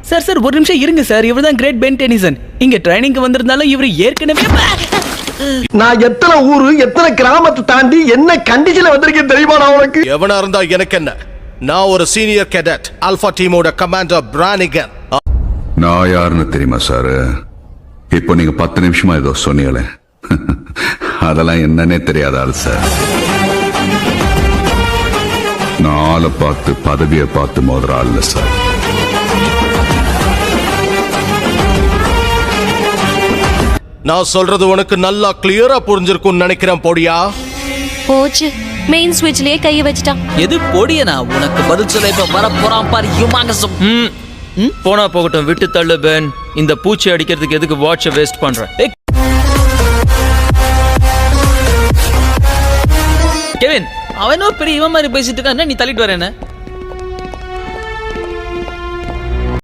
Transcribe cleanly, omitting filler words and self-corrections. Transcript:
Sir sir ஒரு நிமிஷம் இருங்க சார். இவர் தான் கிரேட் பென் டெனிசன். இங்க ட்ரைனிங்க்கு வந்திருந்தாலும் இவர் ஏற்கனவே நான் எத்தனை ஊரு எத்தனை கிராமத்தை தாண்டி என்ன கண்டிஷன்ல வந்திருக்கேன் தெரியுமா உனக்கு? எவனா இருந்தா எனக்கு என்ன? நான் ஒரு சீனியர் கேடட், ஆல்பா டீமோட கமாண்டர் பிரானிகன். நான் யாருன்னு தெரியுமா சார்? இப்போ நீங்க 10 நிமிஷமா ஏதோ சொன்னீங்களே, அதெல்லாம் என்னன்னே தெரியாத ஆள் சார். நாளை பார்த்து பதவியை பார்த்து மோதுற ஆள் சார். நான் சொல்றது உனக்கு நல்லா கிளியரா புரிஞ்சிருக்கும்னு நினைக்கிறேன். போடியா போச்சு, மெயின் ஸ்விட்ச்லயே கைய வச்சிட்டான். எது பொடியனா? உனக்கு பதில் சொல்ல இப்ப வர போறான் பாரு யுமாங்கசம். போனா போகட்டும், விட்டு தள்ளு பென். இந்த பூச்சி அடிக்கிறதுக்கு எதுக்கு வாட்சை வேஸ்ட் பண்ற? கெவின், அவனோ பெரிய இவன் மாதிரி பேசிட்டு இருக்கான், நீ தள்ளிட்டு வர என்ன?